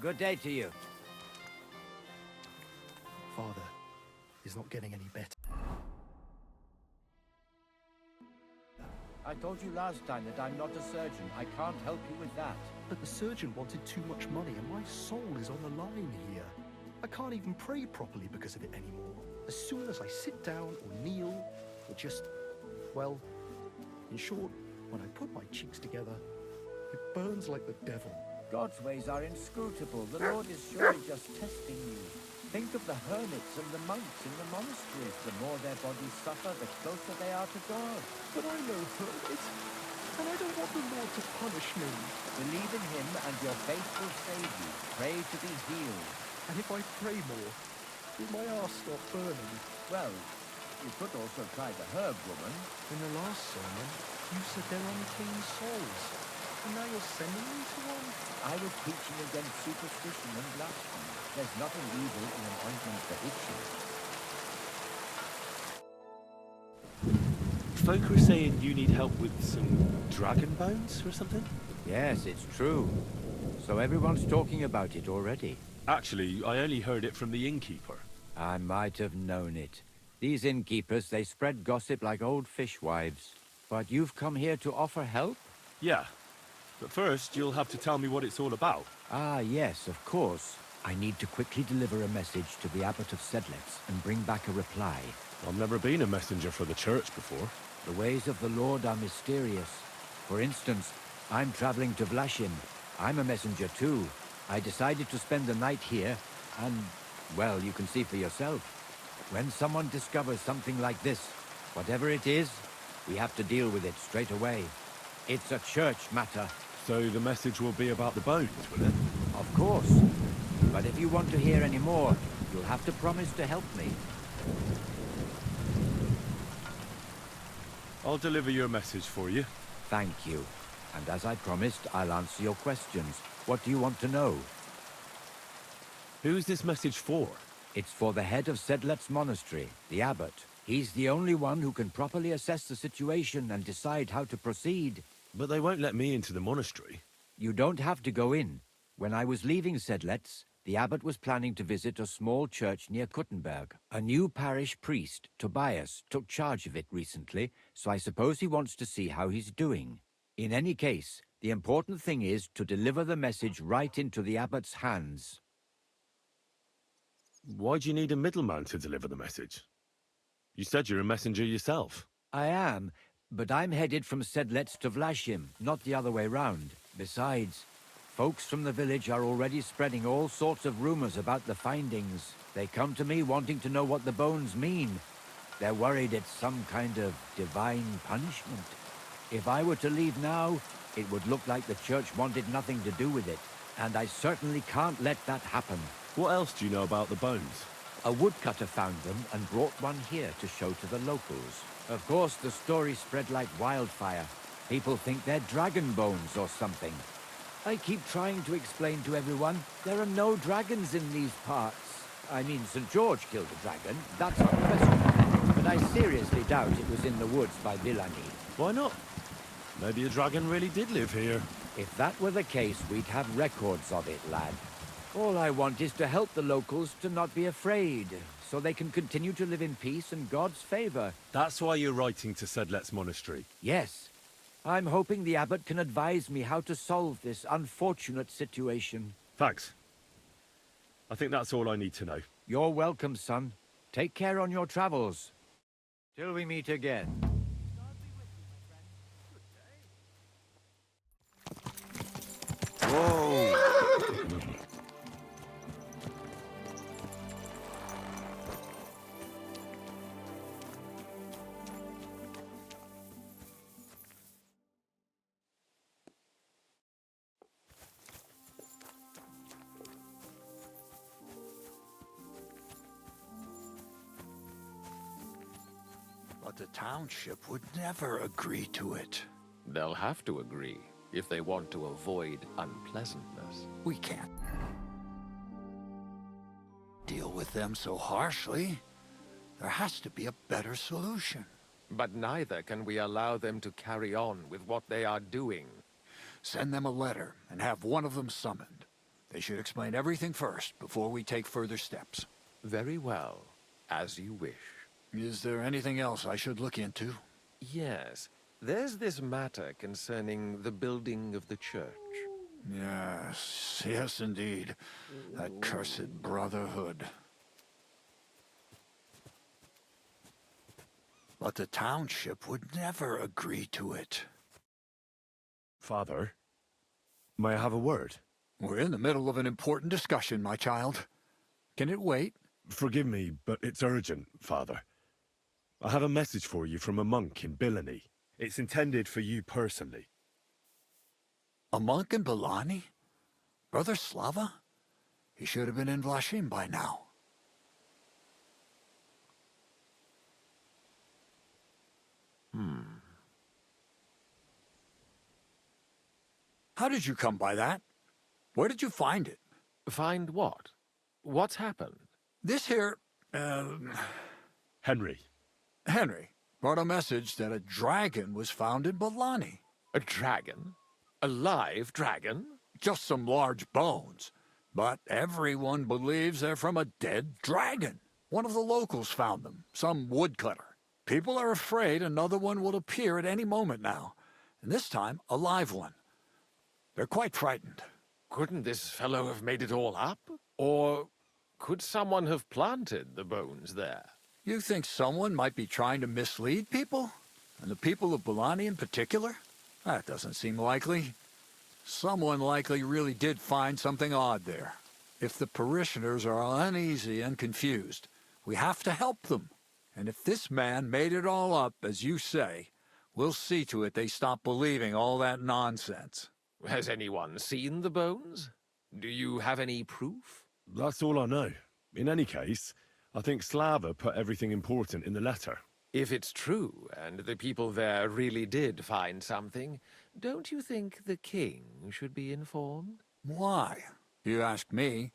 Good day to you. Father is not getting any better. I told you last time that I'm not a surgeon. I can't help you with that. But the surgeon wanted too much money and my soul is on the line here. I can't even pray properly because of it anymore. As soon as I sit down or kneel, or just, well, in short, when I put my cheeks together, it burns like the devil. God's ways are inscrutable. The Lord is surely just testing you. Think of the hermits and the monks in the monasteries. The more their bodies suffer, the closer they are to God. But I know hermit, and I don't want the Lord to punish me. Believe in him and your faith will save you. Pray to be healed. And if I pray more, will my arse stop burning? Well, you could also try the herb woman. In the last sermon, you said they're unclean souls. And now you're sending me to one? I was teaching against superstition and blasphemy. There's nothing evil in an ointment for itching. Folk were saying you need help with some dragon bones or something? Yes, it's true. So everyone's talking about it already. Actually, I only heard it from the innkeeper. I might have known it. These innkeepers, they spread gossip like old fishwives. But you've come here to offer help? Yeah. But first, you'll have to tell me what it's all about. Ah, yes, of course. I need to quickly deliver a message to the Abbot of Sedlitz and bring back a reply. I've never been a messenger for the church before. The ways of the Lord are mysterious. For instance, I'm traveling to Vlashim. I'm a messenger too. I decided to spend the night here, and, well, you can see for yourself. When someone discovers something like this, whatever it is, we have to deal with it straight away. It's a church matter. So the message will be about the bones, will it? Of course. But if you want to hear any more, you'll have to promise to help me. I'll deliver your message for you. Thank you. And as I promised, I'll answer your questions. What do you want to know? Who's this message for? It's for the head of Sedlitz Monastery, the abbot. He's the only one who can properly assess the situation and decide how to proceed. But they won't let me into the monastery. You don't have to go in. When I was leaving Sedlitz, the abbot was planning to visit a small church near Kuttenberg. A new parish priest, Tobias, took charge of it recently, so I suppose he wants to see how he's doing. In any case, the important thing is to deliver the message right into the abbot's hands. Why do you need a middleman to deliver the message? You said you're a messenger yourself. I am, but I'm headed from Sedlitz to Vlashim, not the other way round. Besides, folks from the village are already spreading all sorts of rumors about the findings. They come to me wanting to know what the bones mean. They're worried it's some kind of divine punishment. If I were to leave now, it would look like the church wanted nothing to do with it, and I certainly can't let that happen. What else do you know about the bones? A woodcutter found them and brought one here to show to the locals. Of course, the story spread like wildfire. People think they're dragon bones or something. I keep trying to explain to everyone there are no dragons in these parts. I mean, St. George killed a dragon, that's unquestionable. But I seriously doubt it was in the woods by Villani. Why not? Maybe a dragon really did live here. If that were the case, we'd have records of it, lad. All I want is to help the locals to not be afraid, so they can continue to live in peace and God's favor. That's why you're writing to Sedlitz Monastery. Yes. I'm hoping the abbot can advise me how to solve this unfortunate situation. Thanks. I think that's all I need to know. You're welcome, son. Take care on your travels. Till we meet again. Whoa! But the township would never agree to it. They'll have to agree if they want to avoid unpleasantness. We can't deal with them so harshly. There has to be a better solution. But neither can we allow them to carry on with what they are doing. Send them a letter and have one of them summoned. They should explain everything first before we take further steps. Very well. As you wish. Is there anything else I should look into? Yes. There's this matter concerning the building of the church. Yes, yes indeed. That cursed brotherhood. But the township would never agree to it. Father, may I have a word? We're in the middle of an important discussion, my child. Can it wait? Forgive me, but it's urgent, Father. I have a message for you from a monk in Bilani. It's intended for you personally. A monk in Bilani? Brother Slava? He should have been in Vlashim by now. How did you come by that? Where did you find it? Find what? What's happened? This here, Henry, Henry, brought a message that a dragon was found in Bilani. A dragon? A live dragon? Just some large bones. But everyone believes they're from a dead dragon. One of the locals found them, some woodcutter. People are afraid another one will appear at any moment now, and this time a live one. They're quite frightened. Couldn't this fellow have made it all up? Or could someone have planted the bones there? You think someone might be trying to mislead people? And the people of Bilani in particular? That doesn't seem likely. Someone likely really did find something odd there. If the parishioners are uneasy and confused, we have to help them. And if this man made it all up, as you say, we'll see to it they stop believing all that nonsense. Has anyone seen the bones? Do you have any proof? that's all I know. In any case, I think Slava put everything important in the letter. If it's true, and the people there really did find something, don't you think the king should be informed? Why? You ask me.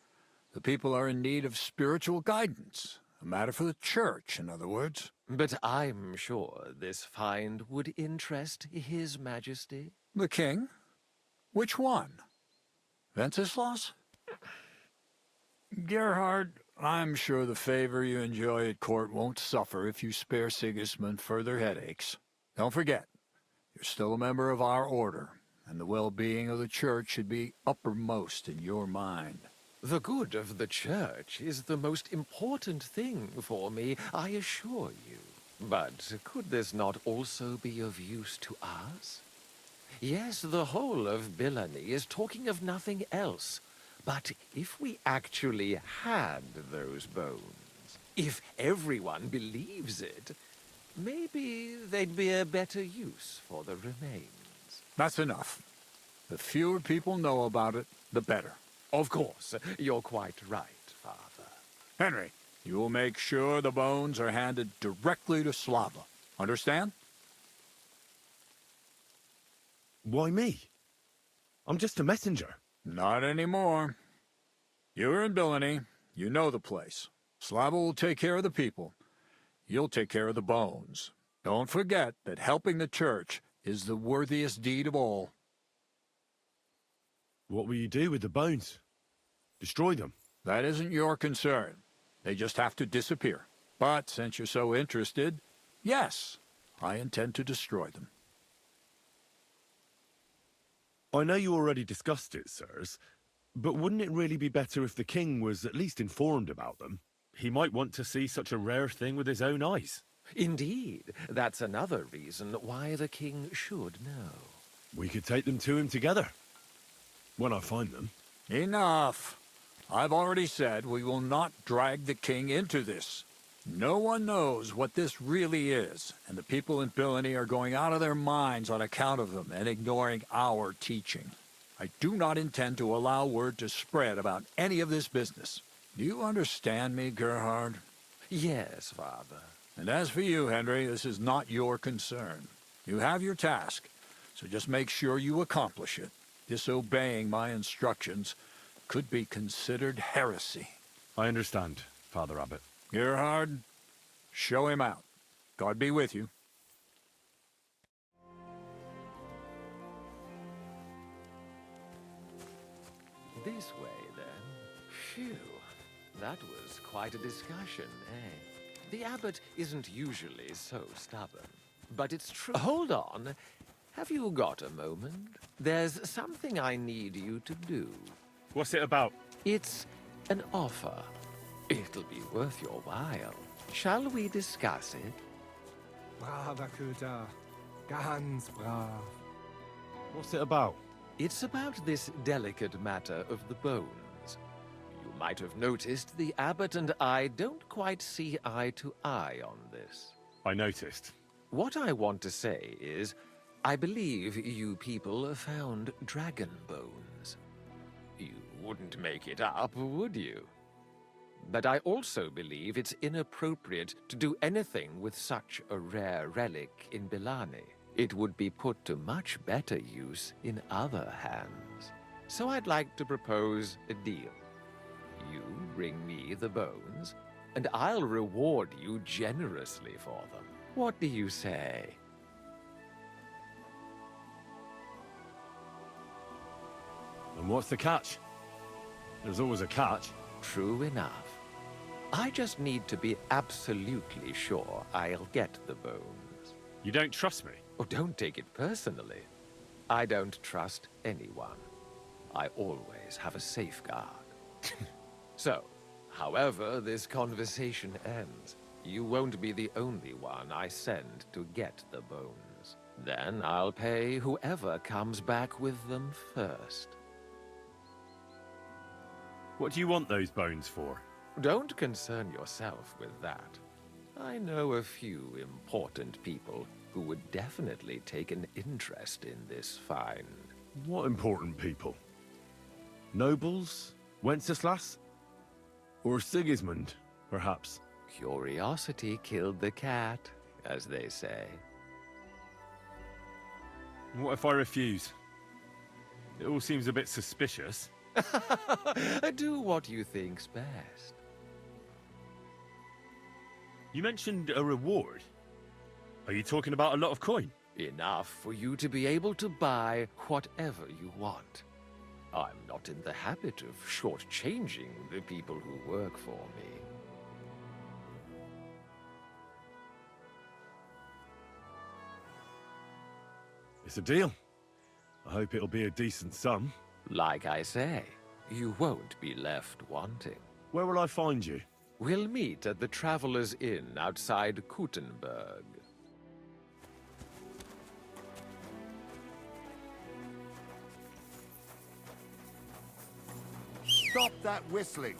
The people are in need of spiritual guidance. A matter for the church, in other words. But I'm sure this find would interest His Majesty. The king? Which one? Wenceslas? Gerhard, I'm sure the favor you enjoy at court won't suffer if you spare Sigismund further headaches. Don't forget, you're still a member of our order, and the well-being of the church should be uppermost in your mind. The good of the church is the most important thing for me, I assure you. But could this not also be of use to us? Yes, the whole of Bilani is talking of nothing else. But if we actually had those bones, if everyone believes it, maybe they'd be a better use for the remains. That's enough. The fewer people know about it, the better. Of course, you're quite right, Father. Henry, you will make sure the bones are handed directly to Slava. Understand? Why me? I'm just a messenger. Not anymore. You're in Bilani. You know the place. Slava will take care of the people. You'll take care of the bones. Don't forget that helping the church is the worthiest deed of all. What will you do with the bones? Destroy them? That isn't your concern. They just have to disappear. But since you're so interested, yes, I intend to destroy them. I know you already discussed it, sirs, but wouldn't it really be better if the king was at least informed about them? He might want to see such a rare thing with his own eyes. Indeed, that's another reason why the king should know. We could take them to him together. When I find them. Enough. I've already said we will not drag the king into this. No one knows what this really is, and the people in Bilani are going out of their minds on account of them and ignoring our teaching. I do not intend to allow word to spread about any of this business. Do you understand me, Gerhard? Yes, Father. And as for you, Henry, this is not your concern. You have your task, so just make sure you accomplish it. Disobeying my instructions could be considered heresy. I understand, Father Abbot. Gerhard, show him out. God be with you. This way, then. Phew. That was quite a discussion, eh? The abbot isn't usually so stubborn. But it's true. Hold on. Have you got a moment? There's something I need you to do. What's it about? It's an offer. It'll be worth your while. Shall we discuss it? Braver Köter. Ganz brav. What's it about? It's about this delicate matter of the bones. You might have noticed the abbot and I don't quite see eye to eye on this. I noticed. What I want to say is, I believe you people found dragon bones. You wouldn't make it up, would you? But I also believe it's inappropriate to do anything with such a rare relic in Bilani. It would be put to much better use in other hands. So I'd like to propose a deal. You bring me the bones, and I'll reward you generously for them. What do you say? And what's the catch? There's always a catch. True enough. I just need to be absolutely sure I'll get the bones. You don't trust me? Oh, don't take it personally. I don't trust anyone. I always have a safeguard. So, however this conversation ends, you won't be the only one I send to get the bones. Then I'll pay whoever comes back with them first. What do you want those bones for? Don't concern yourself with that. I know a few important people who would definitely take an interest in this find. What important people? Nobles? Wenceslas? Or Sigismund, perhaps? Curiosity killed the cat, as they say. What if I refuse? It all seems a bit suspicious. Do what you think's best. You mentioned a reward. Are you talking about a lot of coin? Enough for you to be able to buy whatever you want. I'm not in the habit of shortchanging the people who work for me. It's a deal. I hope it'll be a decent sum. Like I say, you won't be left wanting. Where will I find you? We'll meet at the Traveller's Inn outside Kuttenberg. Stop that whistling!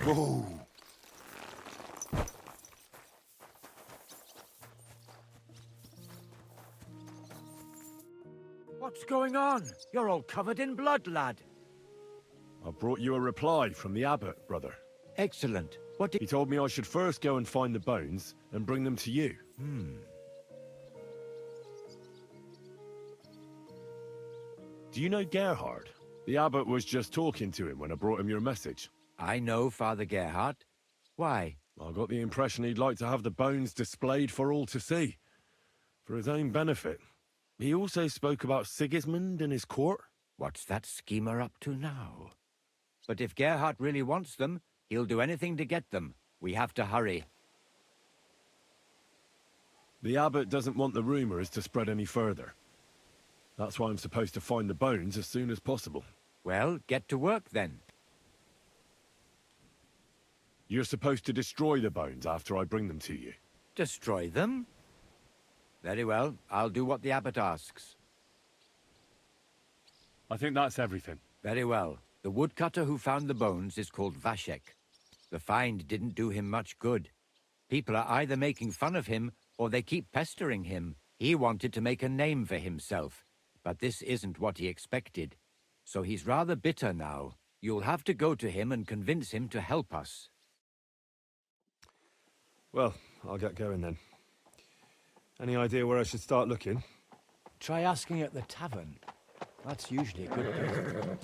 Whoa! What's going on? You're all covered in blood, lad. I brought you a reply from the abbot, brother. Excellent. What did... He told me I should first go and find the bones and bring them to you. Do you know Gerhard? The abbot was just talking to him when I brought him your message. I know Father Gerhard. Why? I got the impression he'd like to have the bones displayed for all to see, for his own benefit. He also spoke about Sigismund and his court. What's that schemer up to now? But if Gerhard really wants them, he'll do anything to get them. We have to hurry. The abbot doesn't want the rumors to spread any further. That's why I'm supposed to find the bones as soon as possible. Well, get to work then. You're supposed to destroy the bones after I bring them to you. Destroy them? Very well, I'll do what the abbot asks. I think that's everything. Very well. The woodcutter who found the bones is called Vashek. The find didn't do him much good. People are either making fun of him, or they keep pestering him. He wanted to make a name for himself, but this isn't what he expected. So he's rather bitter now. You'll have to go to him and convince him to help us. Well, I'll get going then. Any idea where I should start looking? Try asking at the tavern. That's usually a good place.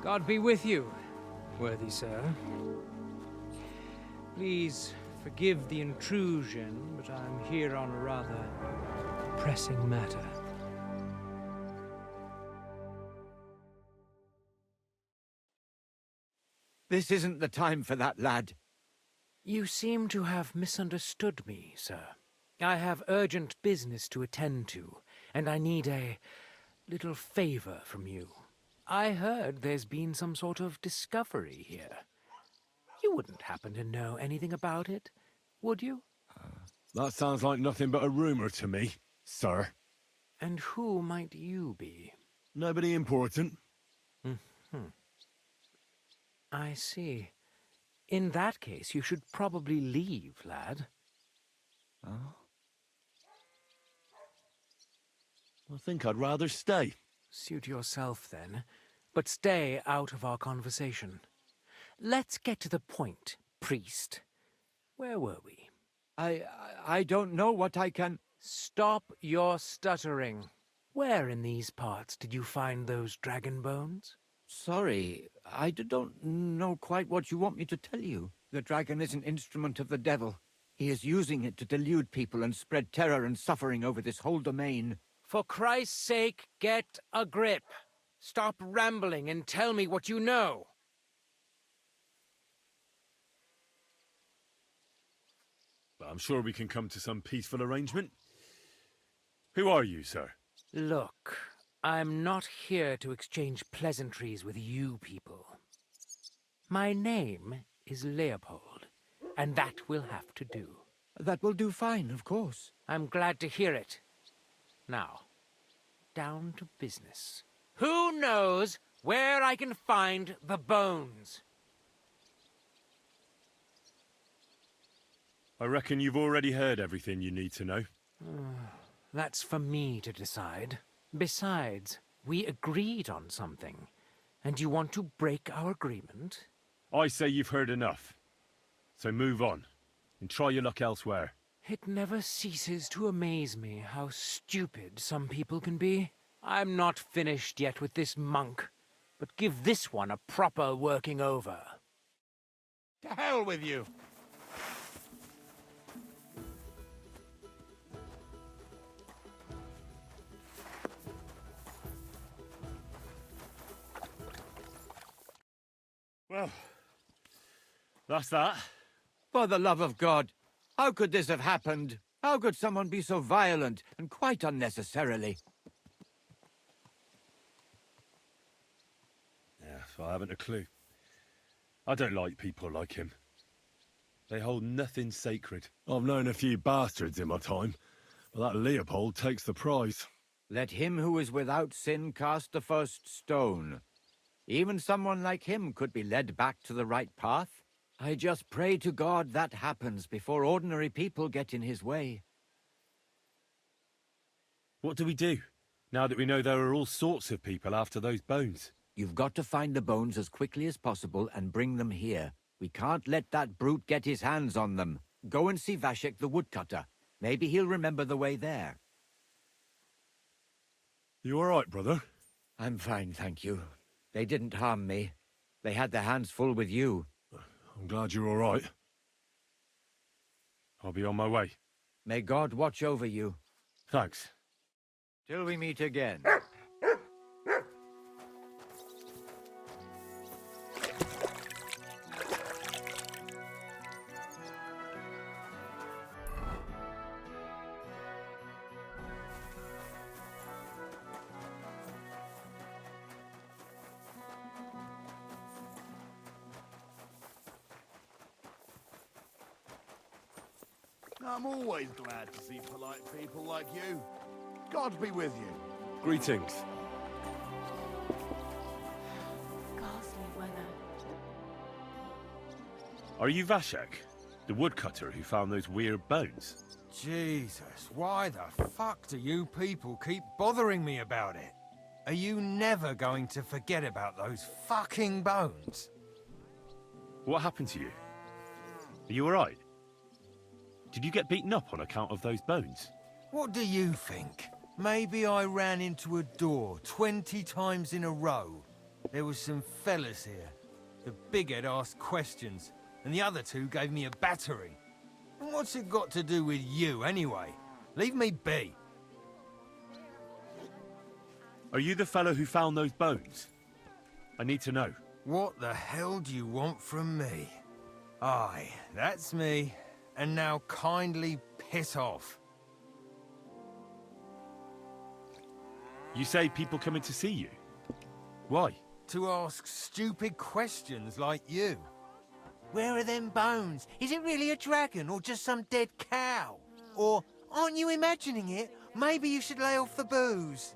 God be with you, worthy sir. Please forgive the intrusion, but I'm here on a rather pressing matter. This isn't the time for that, lad. You seem to have misunderstood me, sir. I have urgent business to attend to, and I need a little favor from you. I heard there's been some sort of discovery here. You wouldn't happen to know anything about it, would you? That sounds like nothing but a rumor to me, sir. And who might you be? Nobody important. I see. In that case, you should probably leave, lad. I think I'd rather stay. Suit yourself, then. But stay out of our conversation. Let's get to the point, priest. Where were we? I don't know what I can... Stop your stuttering. Where in these parts did you find those dragon bones? Sorry, I don't know quite what you want me to tell you. The dragon is an instrument of the devil. He is using it to delude people and spread terror and suffering over this whole domain. For Christ's sake, get a grip. Stop rambling and tell me what you know. I'm sure we can come to some peaceful arrangement. Who are you, sir? Look, I'm not here to exchange pleasantries with you people. My name is Leopold, and that will have to do. That will do fine, of course. I'm glad to hear it. Now, down to business. Who knows where I can find the bones? I reckon you've already heard everything you need to know. That's for me to decide. Besides, we agreed on something, and you want to break our agreement? I say you've heard enough. So move on, and try your luck elsewhere. It never ceases to amaze me how stupid some people can be. I'm not finished yet with this monk, but give this one a proper working over. To hell with you! Well, that's that. For the love of God, how could this have happened? How could someone be so violent, and quite unnecessarily? Yeah, I haven't a clue. I don't like people like him. They hold nothing sacred. I've known a few bastards in my time, but that Leopold takes the prize. Let him who is without sin cast the first stone. Even someone like him could be led back to the right path. I just pray to God that happens before ordinary people get in his way. What do we do, now that we know there are all sorts of people after those bones? You've got to find the bones as quickly as possible and bring them here. We can't let that brute get his hands on them. Go and see Vashek the woodcutter. Maybe he'll remember the way there. You all right, brother? I'm fine, thank you. They didn't harm me. They had their hands full with you. I'm glad you're all right. I'll be on my way. May God watch over you. Thanks. Till we meet again. I'm always glad to see polite people like you. God be with you. Greetings. Ghastly weather. Are you Vashek, the woodcutter who found those weird bones? Jesus, why the fuck do you people keep bothering me about it? Are you never going to forget about those fucking bones? What happened to you? Are you alright? Did you get beaten up on account of those bones? What do you think? Maybe I ran into a door 20 times in a row. There was some fellas here. The bighead asked questions, and the other two gave me a battering. And what's it got to do with you, anyway? Leave me be. Are you the fellow who found those bones? I need to know. What the hell do you want from me? Aye, that's me. And now kindly piss off. You say people coming to see you? Why? To ask stupid questions like you. Where are them bones? Is it really a dragon or just some dead cow? Or, aren't you imagining it? Maybe you should lay off the booze.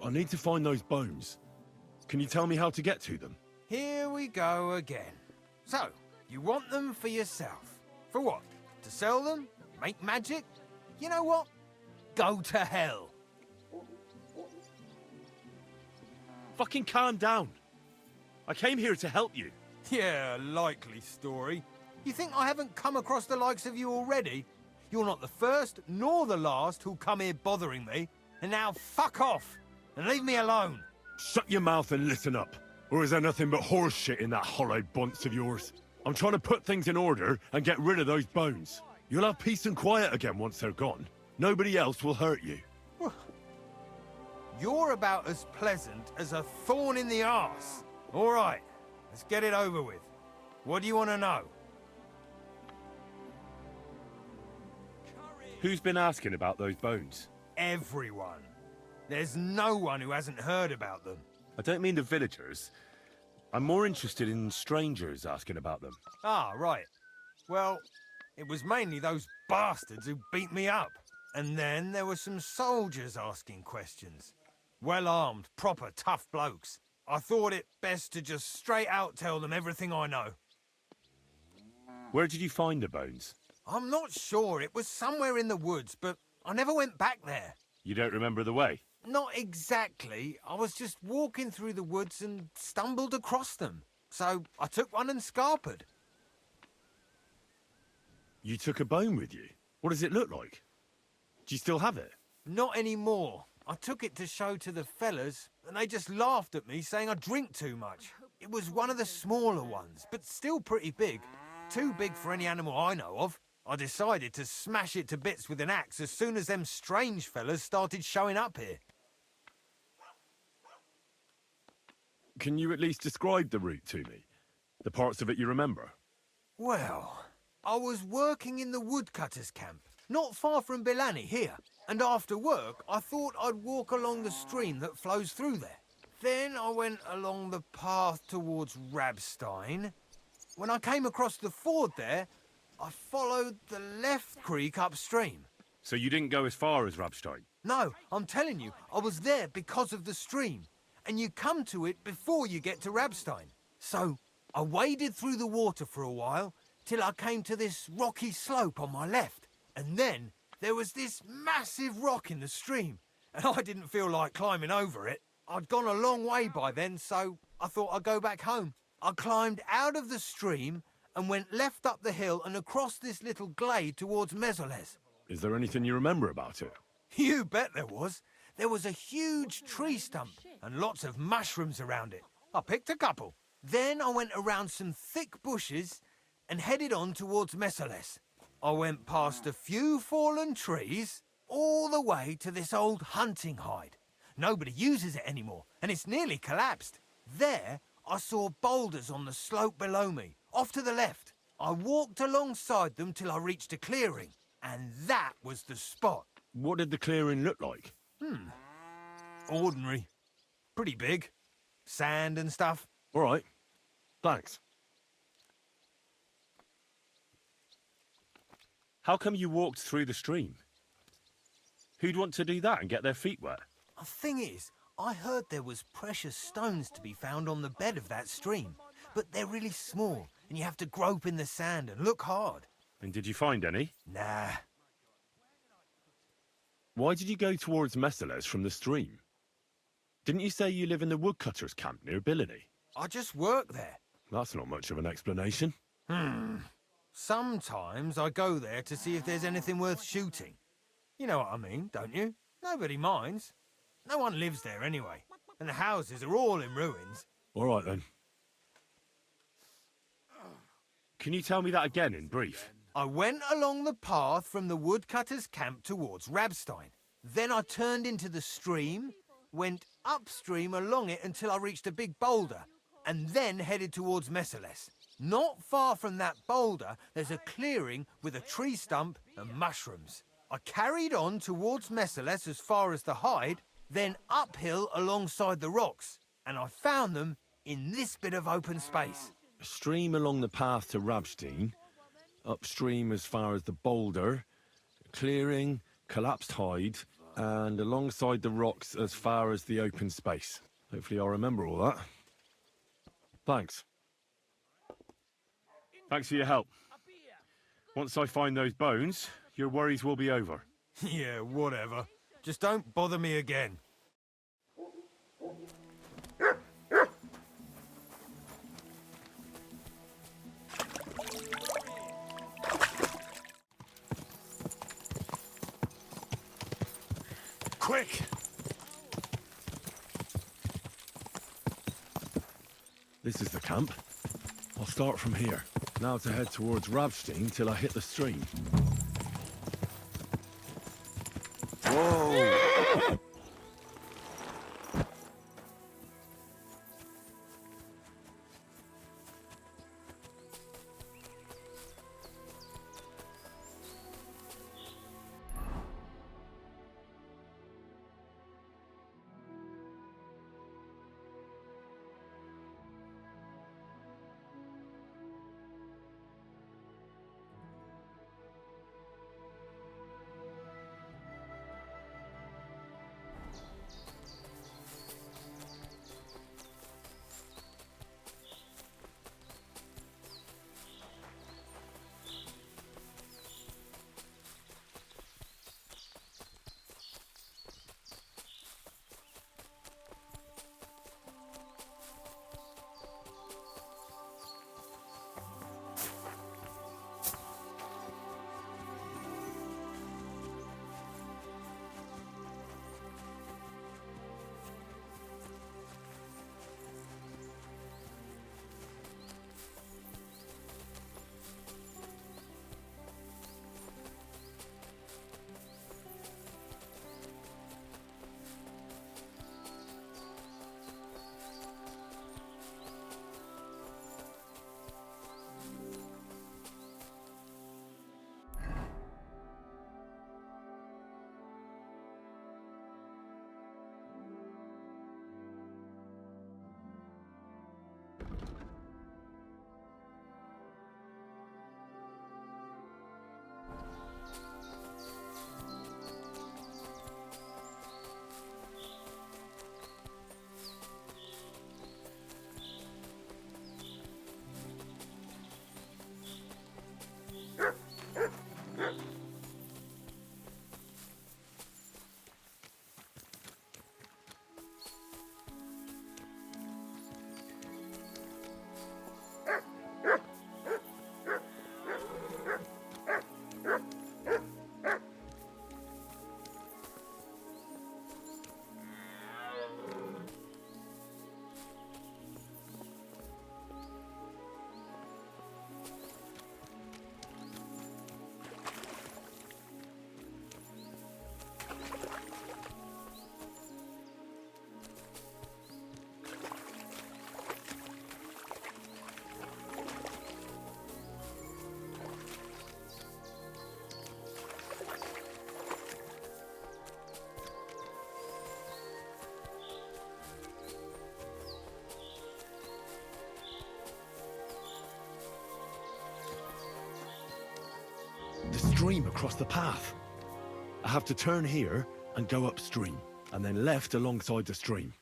I need to find those bones. Can you tell me how to get to them? Here we go again. So, you want them for yourself. For what? To sell them? Make magic? You know what? Go to hell. Fucking calm down. I came here to help you. Yeah, likely story. You think I haven't come across the likes of you already? You're not the first nor the last who'll come here bothering me. And now fuck off and leave me alone. Shut your mouth and listen up. Or is there nothing but horse shit in that hollow bunce of yours? I'm trying to put things in order and get rid of those bones. You'll have peace and quiet again once they're gone. Nobody else will hurt you. You're about as pleasant as a thorn in the arse. All right, let's get it over with. What do you want to know? Who's been asking about those bones? Everyone. There's no one who hasn't heard about them. I don't mean the villagers. I'm more interested in strangers asking about them. Ah, right. Well, it was mainly those bastards who beat me up. And then there were some soldiers asking questions. Well-armed, proper tough blokes. I thought it best to just straight out tell them everything I know. Where did you find the bones? I'm not sure. It was somewhere in the woods, but I never went back there. You don't remember the way? Not exactly. I was just walking through the woods and stumbled across them. So I took one and scarpered. You took a bone with you? What does it look like? Do you still have it? Not anymore. I took it to show to the fellas, and they just laughed at me, saying I drink too much. It was one of the smaller ones, but still pretty big. Too big for any animal I know of. I decided to smash it to bits with an axe as soon as them strange fellas started showing up here. Can you at least describe the route to me? The parts of it you remember? Well, I was working in the woodcutters' camp, not far from Bilani here. And after work, I thought I'd walk along the stream that flows through there. Then I went along the path towards Rabstein. When I came across the ford there, I followed the left creek upstream. So you didn't go as far as Rabstein? No, I'm telling you, I was there because of the stream. And you come to it before you get to Rabstein. So I waded through the water for a while, till I came to this rocky slope on my left. And then there was this massive rock in the stream, and I didn't feel like climbing over it. I'd gone a long way by then, so I thought I'd go back home. I climbed out of the stream and went left up the hill and across this little glade towards Mesoles. Is there anything you remember about it? You bet there was. There was a huge tree stump and lots of mushrooms around it. I picked a couple. Then I went around some thick bushes and headed on towards Mesoles. I went past a few fallen trees, all the way to this old hunting hide. Nobody uses it anymore, and it's nearly collapsed. There, I saw boulders on the slope below me, off to the left. I walked alongside them till I reached a clearing, and that was the spot. What did the clearing look like? Ordinary. Pretty big. Sand and stuff. All right. Thanks. How come you walked through the stream? Who'd want to do that and get their feet wet? The thing is, I heard there was precious stones to be found on the bed of that stream, but they're really small, and you have to grope in the sand and look hard. And did you find any? Nah. Why did you go towards Messales from the stream? Didn't you say you live in the woodcutters' camp near Billany? I just work there. That's not much of an explanation. Sometimes I go there to see if there's anything worth shooting. You know what I mean, don't you? Nobody minds. No one lives there anyway, and the houses are all in ruins. All right, then. Can you tell me that again in brief? I went along the path from the woodcutters' camp towards Rabstein. Then I turned into the stream, went upstream along it until I reached a big boulder, and then headed towards Messales. Not far from that boulder, there's a clearing with a tree stump and mushrooms. I carried on towards Messales as far as the hide, then uphill alongside the rocks, and I found them in this bit of open space. A stream along the path to Rabstein, upstream as far as the boulder, clearing, collapsed hide, and alongside the rocks as far as the open space. Hopefully I'll remember all that. Thanks. Thanks for your help. Once I find those bones, your worries will be over. Yeah, whatever. Just don't bother me again. Quick! This is the camp. I'll start from here. Now to head towards Rabstein till I hit the stream. Whoa! a stream across the path. I have to turn here and go upstream, and then left alongside the stream.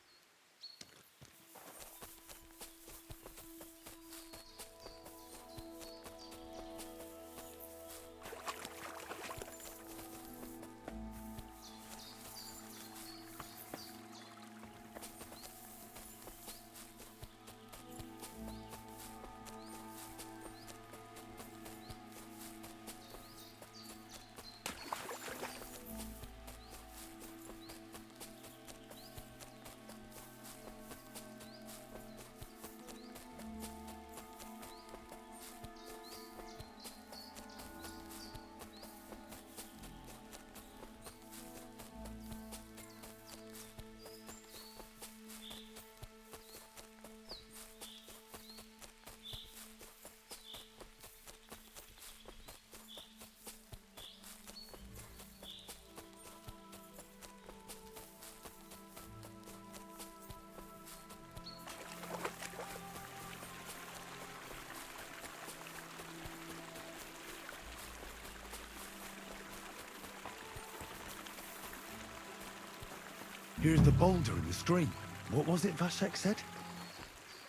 Here's the boulder in the stream. What was it Vashek said?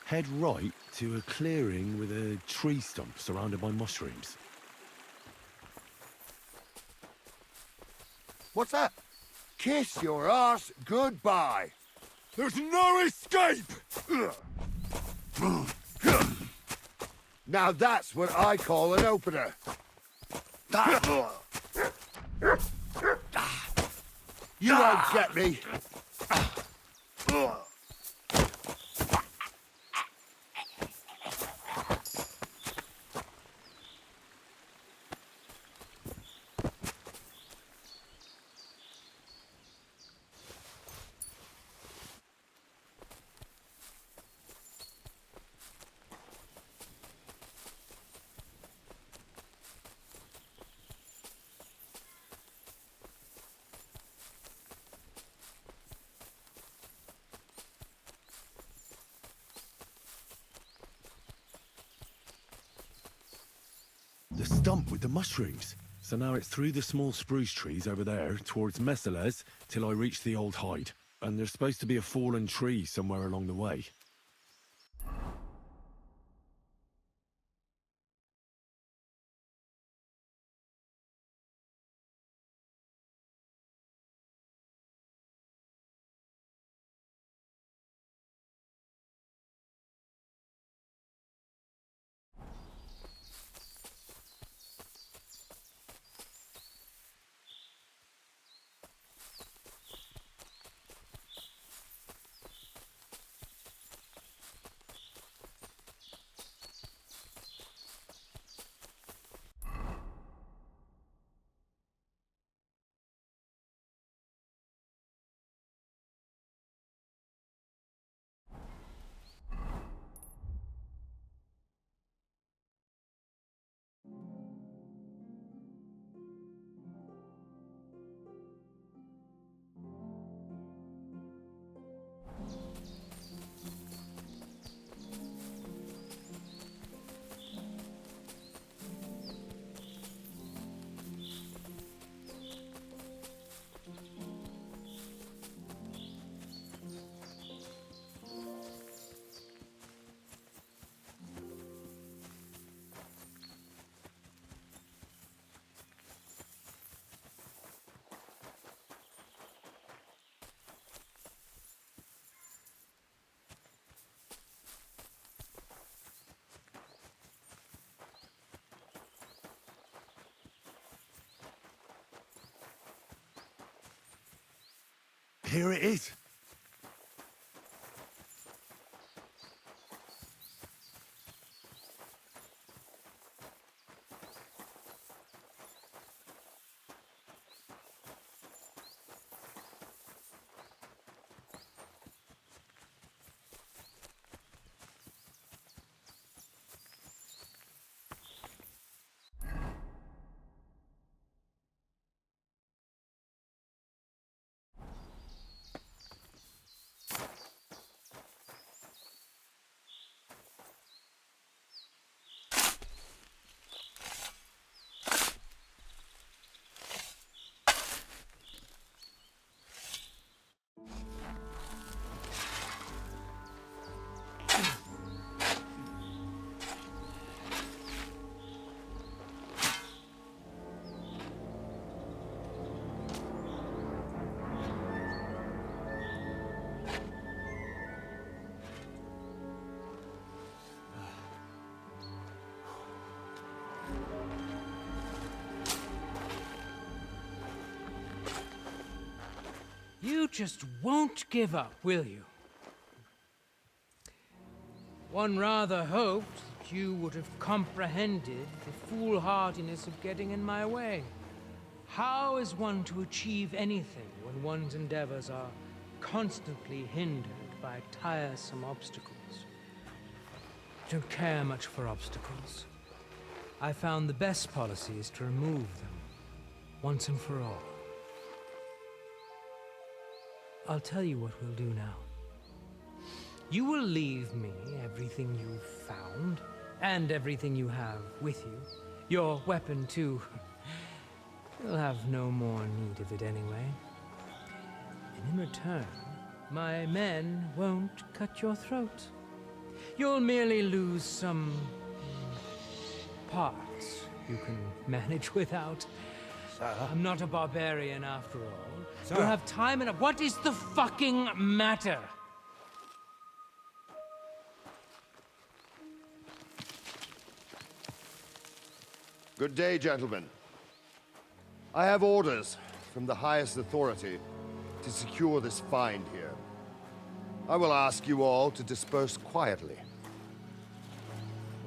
Head right to a clearing with a tree stump surrounded by mushrooms. What's that? Kiss your arse goodbye. There's no escape! Now that's what I call an opener. You won't get me. The stump with the mushrooms. So now it's through the small spruce trees over there towards Messales till I reach the old hide. And there's supposed to be a fallen tree somewhere along the way. Here it is. just won't give up, will you? One rather hoped that you would have comprehended the foolhardiness of getting in my way. How is one to achieve anything when one's endeavors are constantly hindered by tiresome obstacles? I don't care much for obstacles. I found the best policy is to remove them, once and for all. I'll tell you what we'll do now. You will leave me everything you've found, and everything you have with you. Your weapon, too. You'll have no more need of it anyway. And in return, my men won't cut your throat. You'll merely lose some parts you can manage without. Sir? I'm not a barbarian after all. Sir? You'll have time enough. What is the fucking matter? Good day, gentlemen. I have orders from the highest authority to secure this find here. I will ask you all to disperse quietly.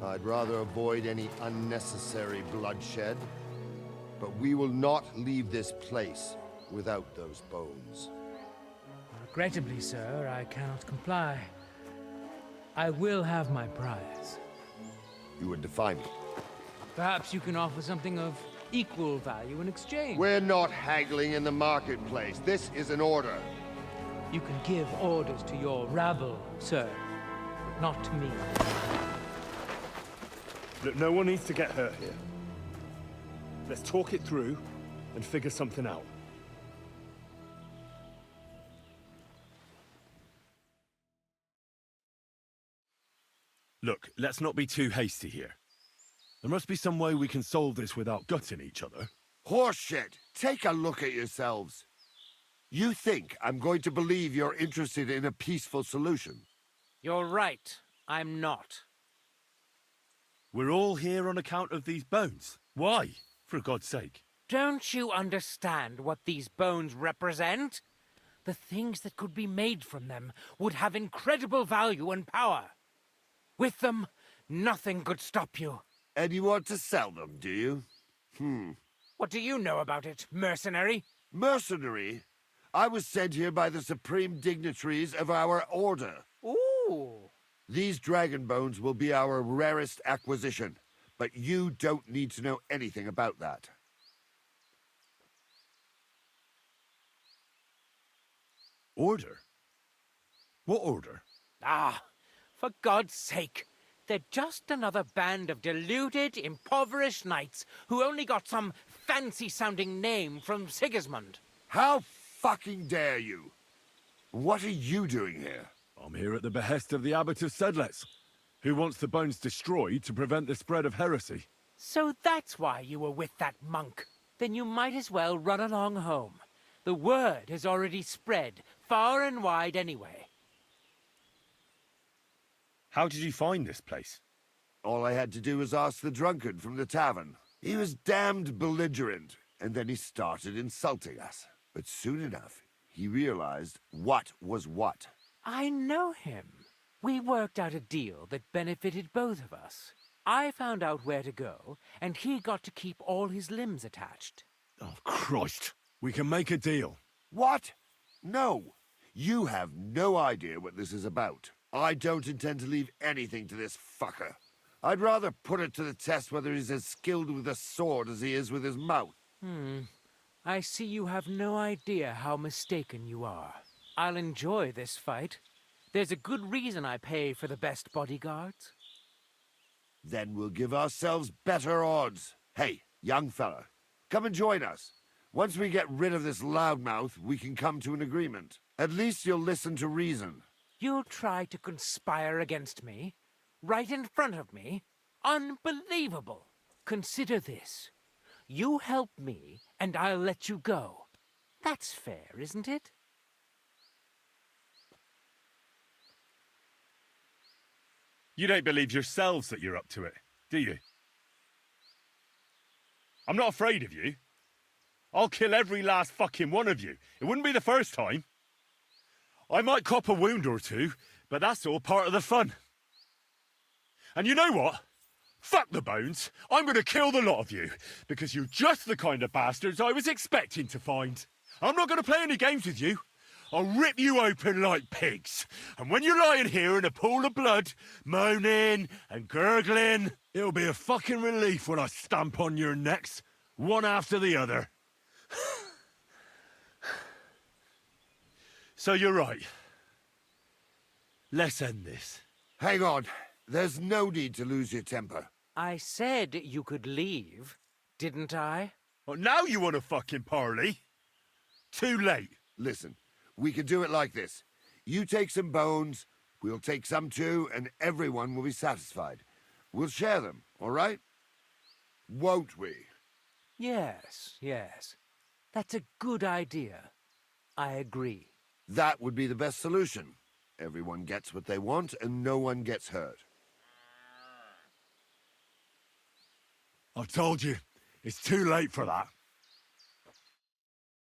I'd rather avoid any unnecessary bloodshed, but we will not leave this place without those bones. Regrettably, sir, I cannot comply. I will have my prize. You would defy me. Perhaps you can offer something of equal value in exchange. We're not haggling in the marketplace. This is an order. You can give orders to your rabble, sir, but not to me. Look, no one needs to get hurt here. Let's talk it through and figure something out. Look, let's not be too hasty here. There must be some way we can solve this without gutting each other. Horseshit! Take a look at yourselves. You think I'm going to believe you're interested in a peaceful solution? You're right. I'm not. We're all here on account of these bones. Why, for God's sake? Don't you understand what these bones represent? The things that could be made from them would have incredible value and power. With them, nothing could stop you. And you want to sell them, do you? What do you know about it, mercenary? Mercenary? I was sent here by the supreme dignitaries of our order. Ooh. These dragon bones will be our rarest acquisition, but you don't need to know anything about that. Order? What order? Ah, for God's sake. They're just another band of deluded, impoverished knights who only got some fancy-sounding name from Sigismund. How fucking dare you? What are you doing here? I'm here at the behest of the Abbot of Sedlitz, who wants the bones destroyed to prevent the spread of heresy. So that's why you were with that monk. Then you might as well run along home. The word has already spread far and wide anyway. How did you find this place? All I had to do was ask the drunkard from the tavern. He was damned belligerent, and then he started insulting us. But soon enough, he realized what was what. I know him. We worked out a deal that benefited both of us. I found out where to go, and he got to keep all his limbs attached. Oh, Christ. We can make a deal. What? No. You have no idea what this is about. I don't intend to leave anything to this fucker. I'd rather put it to the test whether he's as skilled with a sword as he is with his mouth. I see you have no idea how mistaken you are. I'll enjoy this fight. There's a good reason I pay for the best bodyguards. Then we'll give ourselves better odds. Hey, young fella, come and join us. Once we get rid of this loudmouth, we can come to an agreement. At least you'll listen to reason. You'll try to conspire against me? Right in front of me? Unbelievable! Consider this. You help me, and I'll let you go. That's fair, isn't it? You don't believe yourselves that you're up to it, do you? I'm not afraid of you. I'll kill every last fucking one of you. It wouldn't be the first time. I might cop a wound or two, but that's all part of the fun. And you know what? Fuck the bones. I'm going to kill the lot of you, because you're just the kind of bastards I was expecting to find. I'm not going to play any games with you. I'll rip you open like pigs. And when you're lying here in a pool of blood, moaning and gurgling, it'll be a fucking relief when I stamp on your necks, one after the other. So you're right. Let's end this. Hang on. There's no need to lose your temper. I said you could leave, didn't I? Oh, now you want to fucking parley? Too late. Listen, we can do it like this. You take some bones, we'll take some too, and everyone will be satisfied. We'll share them, all right? Won't we? Yes, yes. That's a good idea. I agree. That would be the best solution. Everyone gets what they want, and no one gets hurt. I told you, it's too late for that.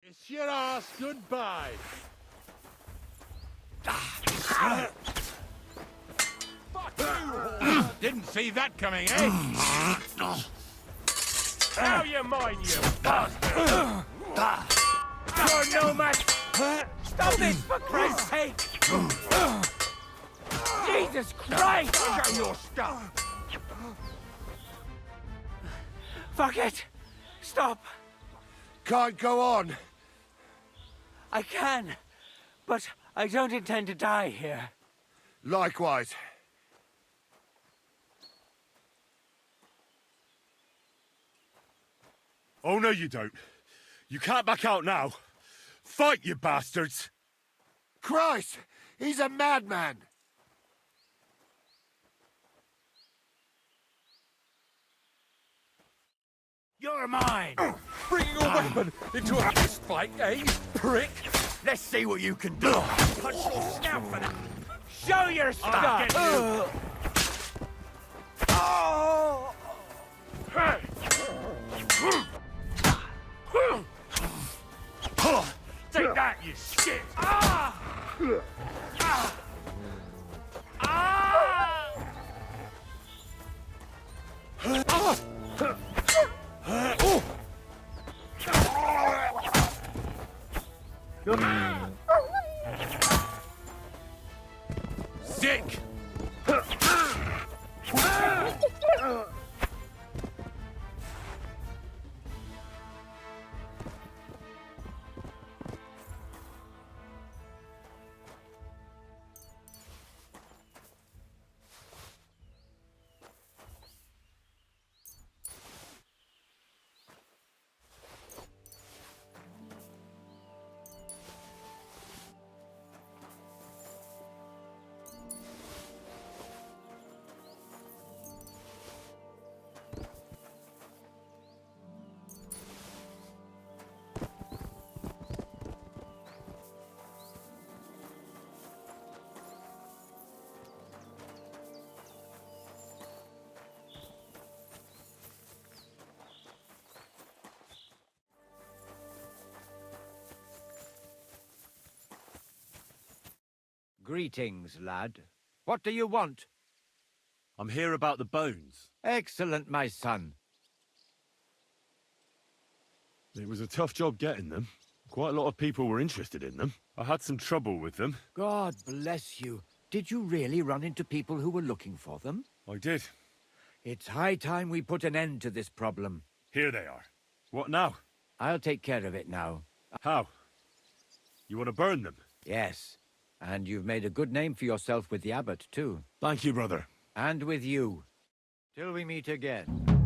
It's your ass goodbye. Didn't see that coming, eh? Now you're mine, you bastard! You're no match. Stop this, for Christ's sake! Jesus Christ! Show your stuff! Fuck it! Stop! Can't go on. I can, but I don't intend to die here. Likewise. Oh, no, you don't. You can't back out now. Fight, you bastards! Christ! He's a madman! You're mine! Bringing a weapon into a fist fight, eh, prick? Let's see what you can do! Punch your snout for that! Show your stuff! Take that, you shit! Sick! Greetings, lad. What do you want? I'm here about the bones. Excellent, my son. It was a tough job getting them. Quite a lot of people were interested in them. I had some trouble with them. God bless you. Did you really run into people who were looking for them? I did. It's high time we put an end to this problem. Here they are. What now? I'll take care of it now. How? You want to burn them? Yes. And you've made a good name for yourself with the abbot, too. Thank you, brother. And with you. Till we meet again.